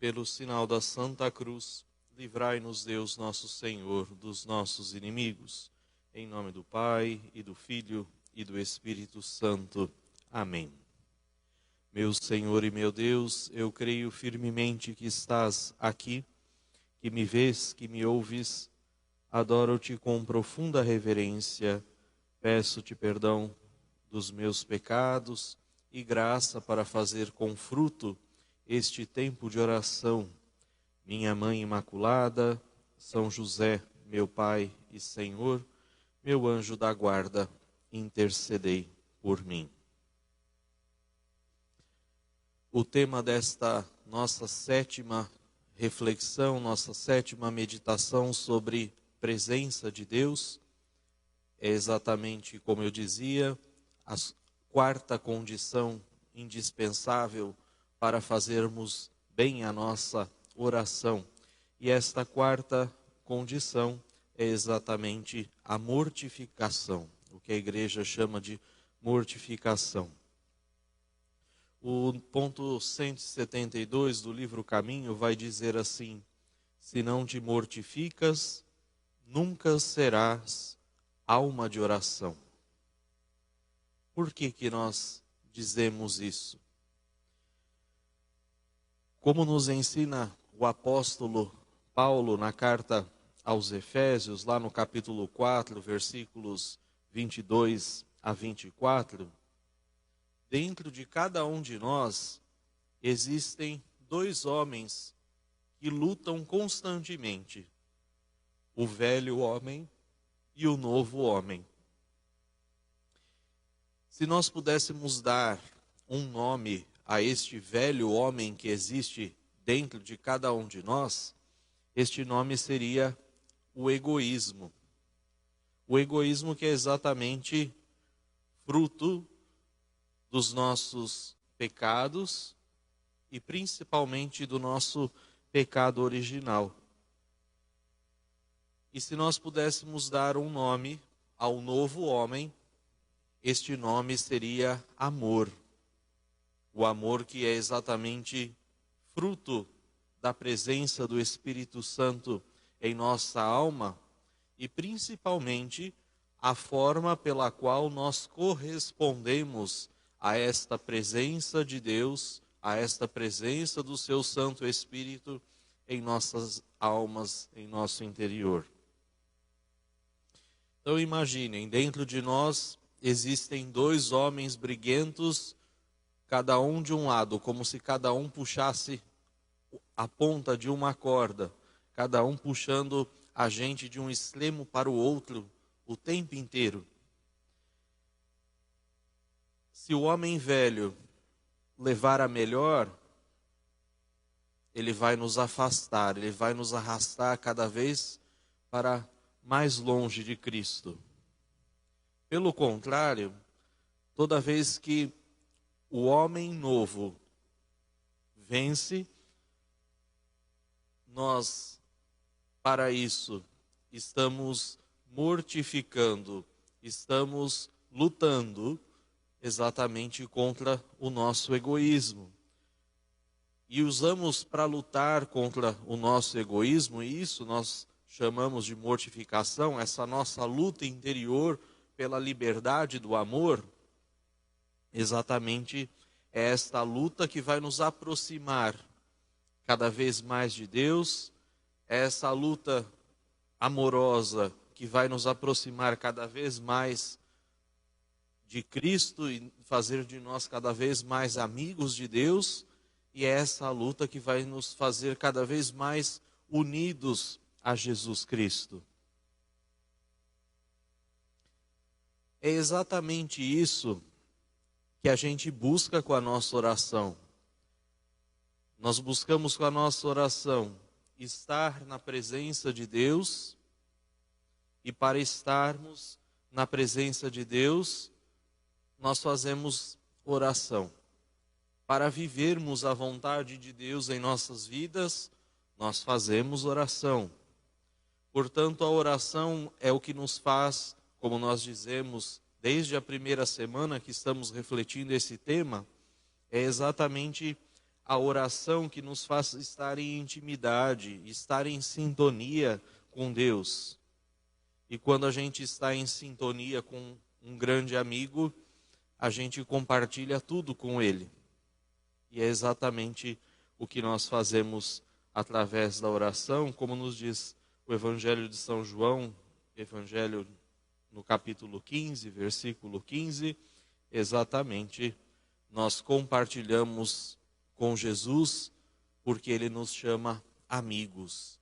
Pelo sinal da Santa Cruz, livrai-nos Deus nosso Senhor dos nossos inimigos. Em nome do Pai, e do Filho, e do Espírito Santo. Amém. Meu Senhor e meu Deus, eu creio firmemente que estás aqui, que me vês, que me ouves. Adoro-te com profunda reverência. Peço-te perdão dos meus pecados e graça para fazer com fruto este tempo de oração. Minha Mãe Imaculada, São José, meu Pai e Senhor, meu anjo da guarda, intercedei por mim. O tema desta nossa sétima reflexão, nossa sétima meditação sobre presença de Deus, é exatamente, como eu dizia, a quarta condição indispensável para fazermos bem a nossa oração. E esta quarta condição é exatamente a mortificação, o que a igreja chama de mortificação. O ponto 172 do livro Caminho vai dizer assim: se não te mortificas, nunca serás alma de oração. Por que nós dizemos isso? Como nos ensina o apóstolo Paulo na carta aos Efésios, lá no capítulo 4, versículos 22 a 24, dentro de cada um de nós existem dois homens que lutam constantemente: o velho homem e o novo homem. Se nós pudéssemos dar um nome a este velho homem que existe dentro de cada um de nós, este nome seria o egoísmo. O egoísmo que é exatamente fruto dos nossos pecados e principalmente do nosso pecado original. E se nós pudéssemos dar um nome ao novo homem, este nome seria amor. O amor que é exatamente fruto da presença do Espírito Santo em nossa alma e principalmente a forma pela qual nós correspondemos a esta presença de Deus, a esta presença do seu Santo Espírito em nossas almas, em nosso interior. Então imaginem, dentro de nós existem dois homens briguentos, cada um de um lado, como se cada um puxasse a ponta de uma corda, cada um puxando a gente de um extremo para o outro o tempo inteiro. Se o homem velho levar a melhor, ele vai nos afastar, ele vai nos arrastar cada vez para mais longe de Cristo. Pelo contrário, toda vez que o homem novo vence, nós, para isso, estamos mortificando, estamos lutando exatamente contra o nosso egoísmo. E usamos para lutar contra o nosso egoísmo, e isso nós chamamos de mortificação, essa nossa luta interior pela liberdade do amor, exatamente é esta luta que vai nos aproximar cada vez mais de Deus, é essa luta amorosa que vai nos aproximar cada vez mais de Cristo e fazer de nós cada vez mais amigos de Deus, e é essa luta que vai nos fazer cada vez mais unidos a Jesus Cristo. É exatamente isso que a gente busca com a nossa oração. Nós buscamos com a nossa oração estar na presença de Deus, e para estarmos na presença de Deus, nós fazemos oração. Para vivermos a vontade de Deus em nossas vidas, nós fazemos oração. Portanto, a oração é o que nos faz, como nós dizemos, desde a primeira semana que estamos refletindo esse tema, é exatamente a oração que nos faz estar em intimidade, estar em sintonia com Deus. E quando a gente está em sintonia com um grande amigo, a gente compartilha tudo com ele. E é exatamente o que nós fazemos através da oração, como nos diz o Evangelho de São João, Evangelho no capítulo 15, versículo 15, exatamente nós compartilhamos com Jesus porque ele nos chama amigos.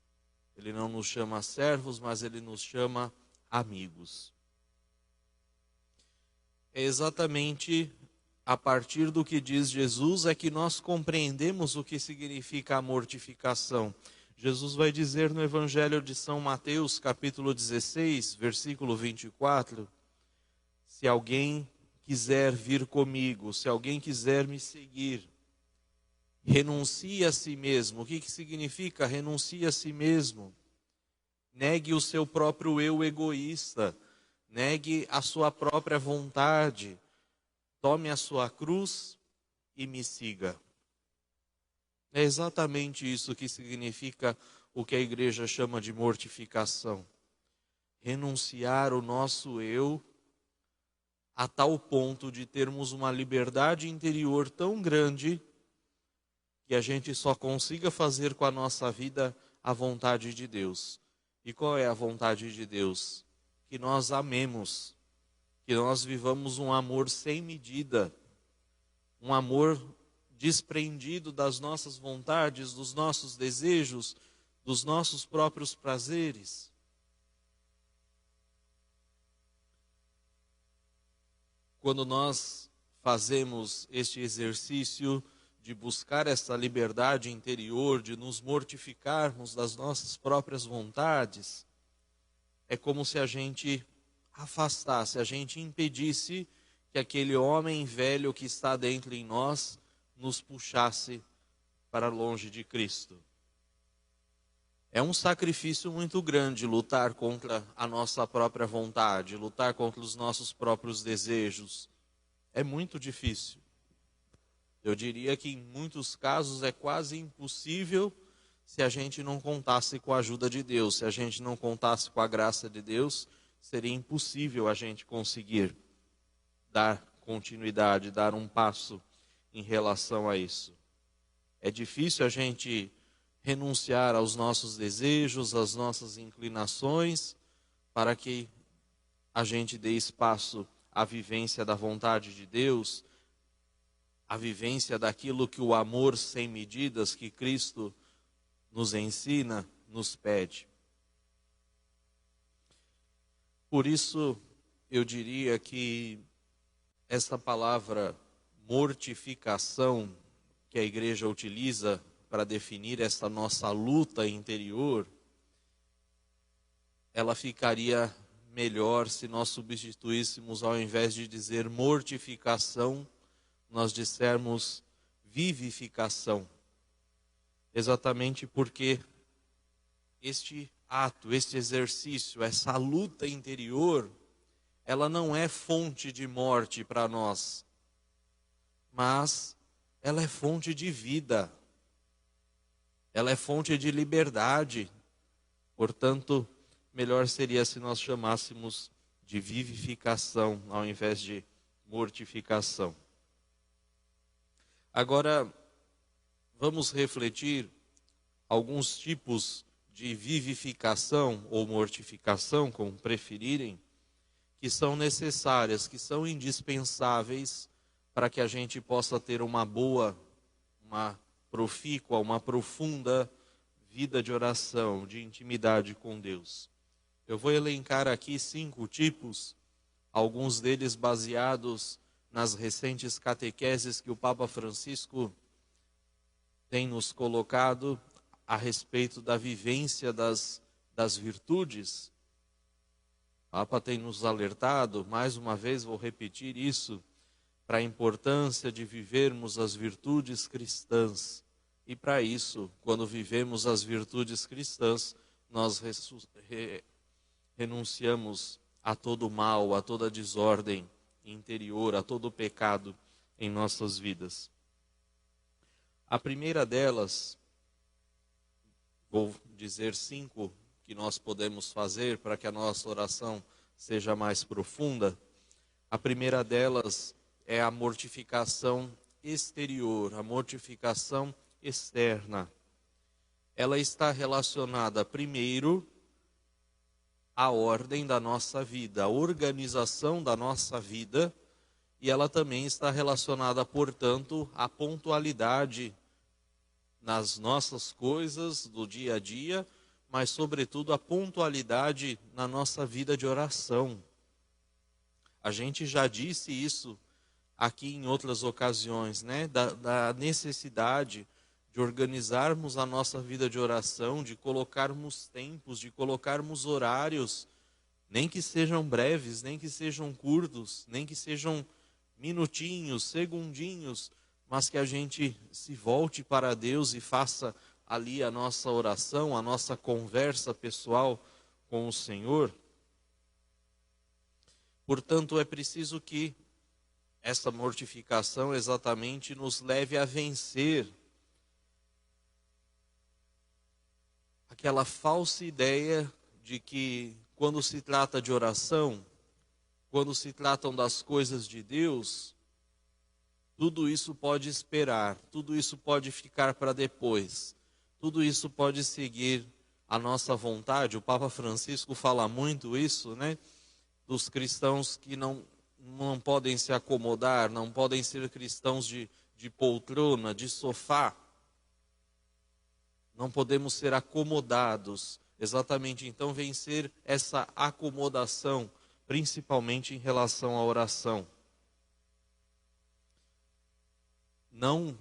Ele não nos chama servos, mas ele nos chama amigos. É exatamente a partir do que diz Jesus é que nós compreendemos o que significa a mortificação. Jesus vai dizer no Evangelho de São Mateus, capítulo 16, versículo 24, se alguém quiser vir comigo, se alguém quiser me seguir, renuncie a si mesmo. O que significa renuncie a si mesmo? Negue o seu próprio eu egoísta, negue a sua própria vontade, tome a sua cruz e me siga. É exatamente isso que significa o que a igreja chama de mortificação. Renunciar o nosso eu a tal ponto de termos uma liberdade interior tão grande que a gente só consiga fazer com a nossa vida a vontade de Deus. E qual é a vontade de Deus? Que nós amemos, que nós vivamos um amor sem medida, um amor desprendido das nossas vontades, dos nossos desejos, dos nossos próprios prazeres. Quando nós fazemos este exercício de buscar essa liberdade interior, de nos mortificarmos das nossas próprias vontades, é como se a gente afastasse, a gente impedisse que aquele homem velho que está dentro em nós nos puxasse para longe de Cristo. É um sacrifício muito grande lutar contra a nossa própria vontade, lutar contra os nossos próprios desejos. É muito difícil. Eu diria que em muitos casos é quase impossível se a gente não contasse com a ajuda de Deus, se a gente não contasse com a graça de Deus, seria impossível a gente conseguir dar continuidade, dar um passo em relação a isso. É difícil a gente renunciar aos nossos desejos, às nossas inclinações, para que a gente dê espaço à vivência da vontade de Deus, a vivência daquilo que o amor sem medidas que Cristo nos ensina, nos pede. Por isso, eu diria que essa palavra mortificação que a igreja utiliza para definir essa nossa luta interior, ela ficaria melhor se nós substituíssemos, ao invés de dizer mortificação, nós dissermos vivificação. Exatamente porque este ato, este exercício, essa luta interior, ela não é fonte de morte para nós, mas ela é fonte de vida, ela é fonte de liberdade. Portanto, melhor seria se nós chamássemos de vivificação ao invés de mortificação. Agora, vamos refletir alguns tipos de vivificação ou mortificação, como preferirem, que são necessárias, que são indispensáveis para que a gente possa ter uma boa, uma profícua, uma profunda vida de oração, de intimidade com Deus. Eu vou elencar aqui 5 tipos, alguns deles baseados nas recentes catequeses que o Papa Francisco tem nos colocado a respeito da vivência das virtudes. O Papa tem nos alertado, mais uma vez vou repetir isso, para a importância de vivermos as virtudes cristãs. E para isso, quando vivemos as virtudes cristãs, nós renunciamos a todo mal, a toda desordem interior, a todo pecado em nossas vidas. A primeira delas, vou dizer 5 que nós podemos fazer para que a nossa oração seja mais profunda. A primeira delas é a mortificação exterior, a mortificação externa. Ela está relacionada, primeiro, à ordem da nossa vida, à organização da nossa vida, e ela também está relacionada, portanto, à pontualidade nas nossas coisas do dia a dia, mas, sobretudo, à pontualidade na nossa vida de oração. A gente já disse isso aqui em outras ocasiões, né? Da necessidade de organizarmos a nossa vida de oração, de colocarmos tempos, de colocarmos horários, nem que sejam breves, nem que sejam curtos, nem que sejam minutinhos, segundinhos, mas que a gente se volte para Deus e faça ali a nossa oração, a nossa conversa pessoal com o Senhor. Portanto, é preciso que essa mortificação exatamente nos leve a vencer aquela falsa ideia de que quando se trata de oração, quando se tratam das coisas de Deus, tudo isso pode esperar, tudo isso pode ficar para depois, tudo isso pode seguir a nossa vontade. O Papa Francisco fala muito isso, né? Dos cristãos que não podem se acomodar, não podem ser cristãos de poltrona, de sofá. Não podemos ser acomodados. Exatamente, então, vencer essa acomodação, principalmente em relação à oração. Não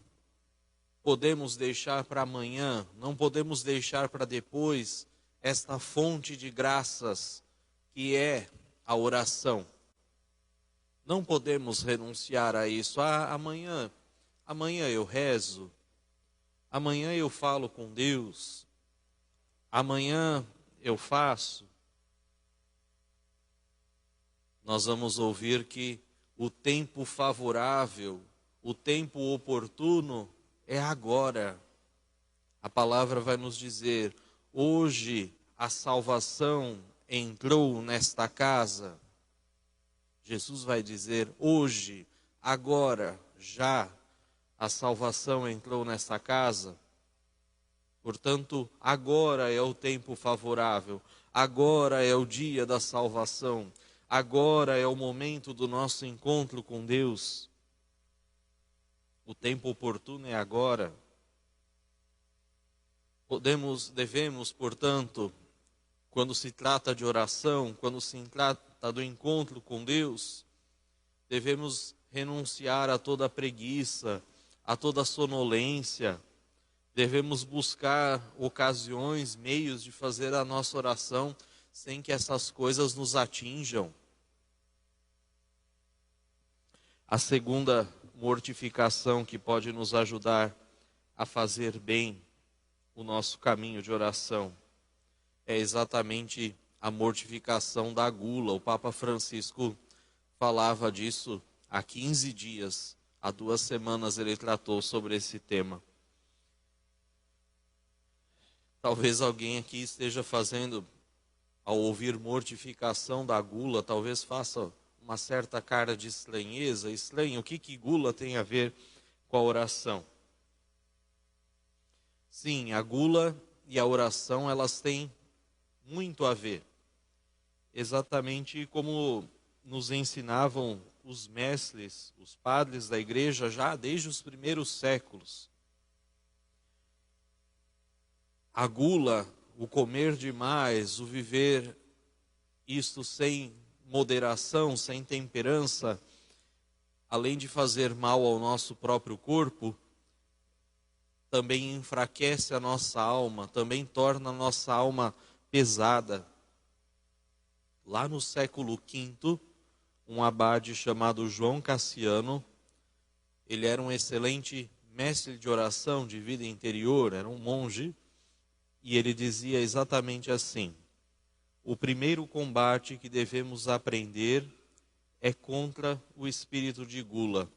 podemos deixar para amanhã, não podemos deixar para depois esta fonte de graças que é a oração. Não podemos renunciar a isso. Amanhã eu rezo, amanhã eu falo com Deus, amanhã eu faço. Nós vamos ouvir que o tempo favorável, o tempo oportuno é agora. A palavra vai nos dizer: hoje a salvação entrou nesta casa. Jesus vai dizer: hoje, agora, já, a salvação entrou nesta casa. Portanto, agora é o tempo favorável, agora é o dia da salvação, agora é o momento do nosso encontro com Deus. O tempo oportuno é agora. Devemos, portanto, quando se trata de oração, quando se trata do encontro com Deus, devemos renunciar a toda preguiça, a toda sonolência. Devemos buscar ocasiões, meios de fazer a nossa oração sem que essas coisas nos atinjam. A segunda mortificação que pode nos ajudar a fazer bem o nosso caminho de oração é exatamente a mortificação da gula. O Papa Francisco falava disso há 15 dias, há 2 semanas ele tratou sobre esse tema. Talvez alguém aqui esteja fazendo, ao ouvir mortificação da gula, talvez faça uma certa cara de estranheza. Estranho, o que gula tem a ver com a oração? Sim, a gula e a oração, elas têm muito a ver. Exatamente como nos ensinavam os mestres, os padres da igreja, já desde os primeiros séculos. A gula, o comer demais, o viver isto sem moderação, sem temperança, além de fazer mal ao nosso próprio corpo, também enfraquece a nossa alma, também torna a nossa alma pesada. Lá no século V, um abade chamado João Cassiano, ele era um excelente mestre de oração, de vida interior, era um monge, e ele dizia exatamente assim: o primeiro combate que devemos aprender é contra o espírito de gula.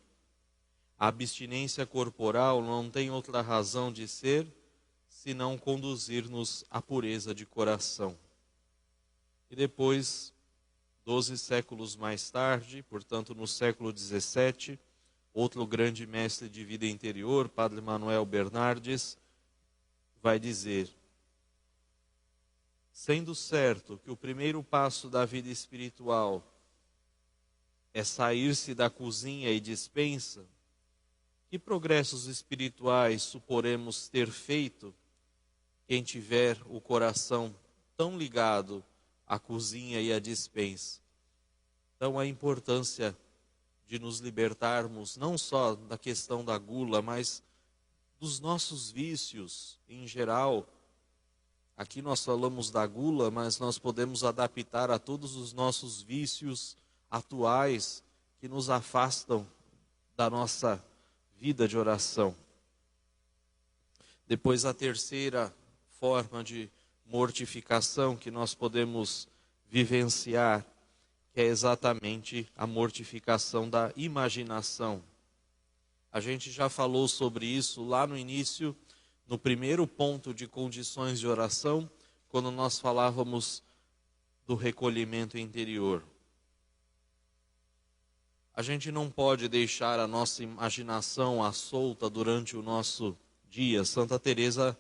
A abstinência corporal não tem outra razão de ser senão conduzir-nos à pureza de coração. E depois, 12 séculos mais tarde, portanto no século XVII, outro grande mestre de vida interior, Padre Manuel Bernardes, vai dizer: sendo certo que o primeiro passo da vida espiritual é sair-se da cozinha e despensa, que progressos espirituais suporemos ter feito quem tiver o coração tão ligado à cozinha e à despensa? Então a importância de nos libertarmos não só da questão da gula, mas dos nossos vícios em geral. Aqui nós falamos da gula, mas nós podemos adaptar a todos os nossos vícios atuais que nos afastam da nossa vida de oração. Depois, a terceira forma de mortificação que nós podemos vivenciar, que é exatamente a mortificação da imaginação. A gente já falou sobre isso lá no início, no primeiro ponto de condições de oração, quando nós falávamos do recolhimento interior. A gente não pode deixar a nossa imaginação à solta durante o nosso dia. Santa Teresa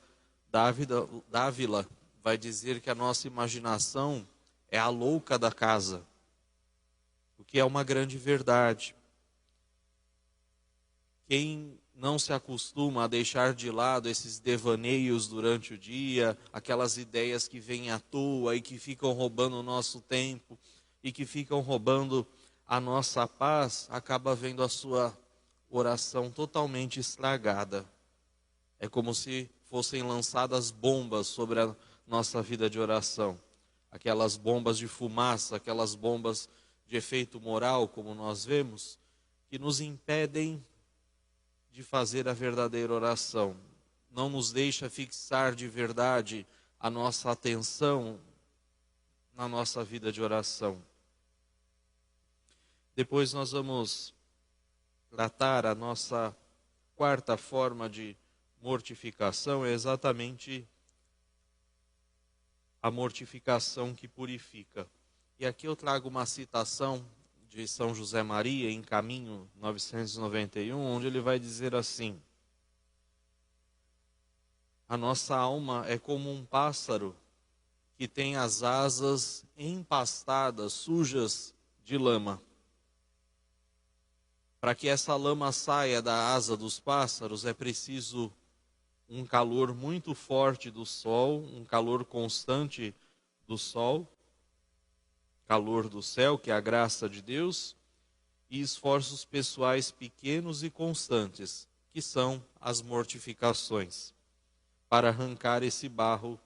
d'Ávila vai dizer que a nossa imaginação é a louca da casa, o que é uma grande verdade. Quem não se acostuma a deixar de lado esses devaneios durante o dia, aquelas ideias que vêm à toa e que ficam roubando o nosso tempo e que ficam roubando a nossa paz, acaba vendo a sua oração totalmente estragada. É como se fossem lançadas bombas sobre a nossa vida de oração. Aquelas bombas de fumaça, aquelas bombas de efeito moral, como nós vemos, que nos impedem de fazer a verdadeira oração. Não nos deixa fixar de verdade a nossa atenção na nossa vida de oração. Depois nós vamos tratar a nossa quarta forma de mortificação, é exatamente a mortificação que purifica. E aqui eu trago uma citação de São José Maria, em Caminho 991, onde ele vai dizer assim: a nossa alma é como um pássaro que tem as asas empastadas, sujas de lama. Para que essa lama saia da asa dos pássaros, é preciso um calor muito forte do sol, um calor constante do sol, calor do céu, que é a graça de Deus, e esforços pessoais pequenos e constantes, que são as mortificações, para arrancar esse barro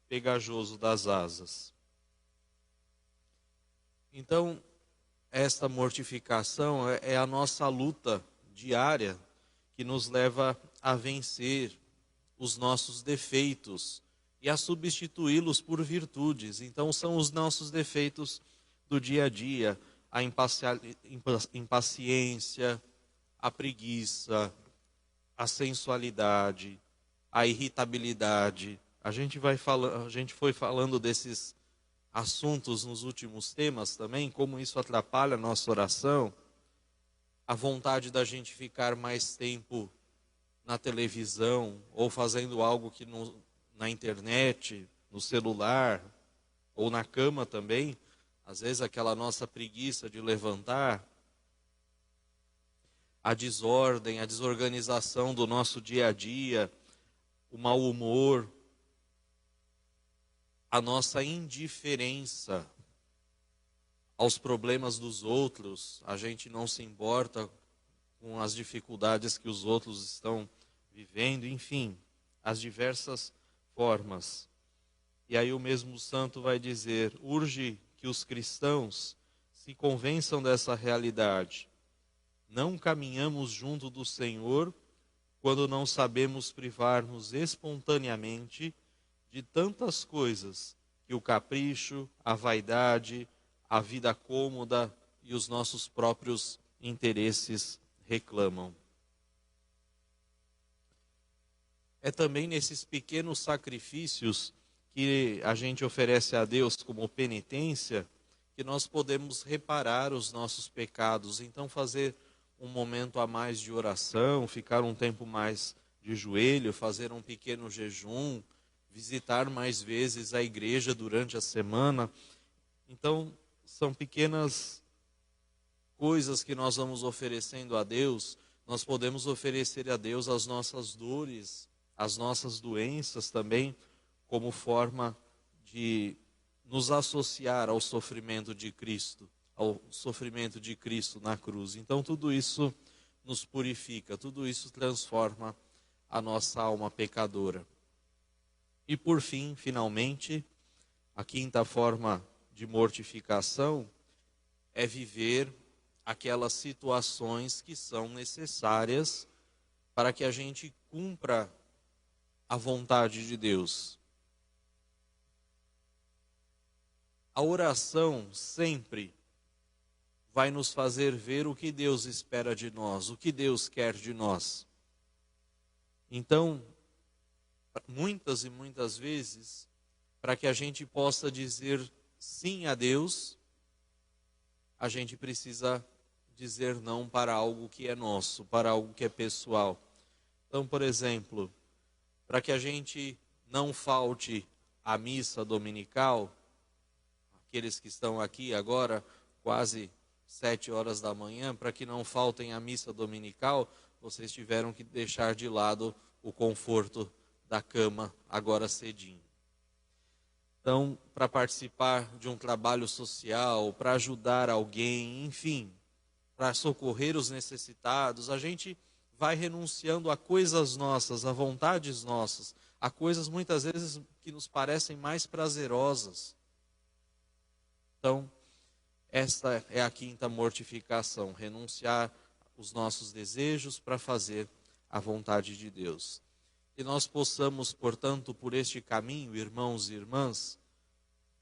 pegajoso das asas. Então, esta mortificação é a nossa luta diária que nos leva a vencer os nossos defeitos e a substituí-los por virtudes. Então, são os nossos defeitos do dia a dia: a impaciência, a preguiça, a sensualidade, a irritabilidade. A gente foi falando desses assuntos nos últimos temas também, como isso atrapalha a nossa oração, a vontade da gente ficar mais tempo na televisão ou fazendo algo que na internet, no celular ou na cama também, às vezes aquela nossa preguiça de levantar, a desordem, a desorganização do nosso dia a dia, o mau humor, a nossa indiferença aos problemas dos outros, a gente não se importa com as dificuldades que os outros estão vivendo, enfim, as diversas formas. E aí o mesmo santo vai dizer: urge que os cristãos se convençam dessa realidade. Não caminhamos junto do Senhor quando não sabemos privar-nos espontaneamente de tantas coisas que o capricho, a vaidade, a vida cômoda e os nossos próprios interesses reclamam. é também nesses pequenos sacrifícios que a gente oferece a Deus como penitência, que nós podemos reparar os nossos pecados. Então, fazer um momento a mais de oração, ficar um tempo mais de joelho, fazer um pequeno jejum, visitar mais vezes a igreja durante a semana. Então, são pequenas coisas que nós vamos oferecendo a Deus. Nós podemos oferecer a Deus as nossas dores, as nossas doenças também, como forma de nos associar ao sofrimento de Cristo, ao sofrimento de Cristo na cruz. Então tudo isso nos purifica, tudo isso transforma a nossa alma pecadora. E por fim, finalmente, a quinta forma de mortificação é viver aquelas situações que são necessárias para que a gente cumpra a vontade de Deus. A oração sempre vai nos fazer ver o que Deus espera de nós, o que Deus quer de nós. Então, muitas e muitas vezes, para que a gente possa dizer sim a Deus, a gente precisa dizer não para algo que é nosso, para algo que é pessoal. Então, por exemplo, para que a gente não falte à missa dominical, aqueles que estão aqui agora, quase 7 horas da manhã, para que não faltem à missa dominical, vocês tiveram que deixar de lado o conforto da cama agora cedinho. Então, para participar de um trabalho social, para ajudar alguém, enfim, para socorrer os necessitados, a gente vai renunciando a coisas nossas, a vontades nossas, a coisas muitas vezes que nos parecem mais prazerosas. Então, esta é a quinta mortificação, renunciar os nossos desejos para fazer a vontade de Deus. Que nós possamos, portanto, por este caminho, irmãos e irmãs,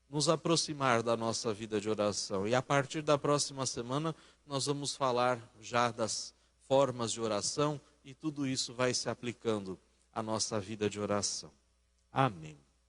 nos aproximar da nossa vida de oração. E a partir da próxima semana, nós vamos falar já das formas de oração e tudo isso vai se aplicando à nossa vida de oração. Amém.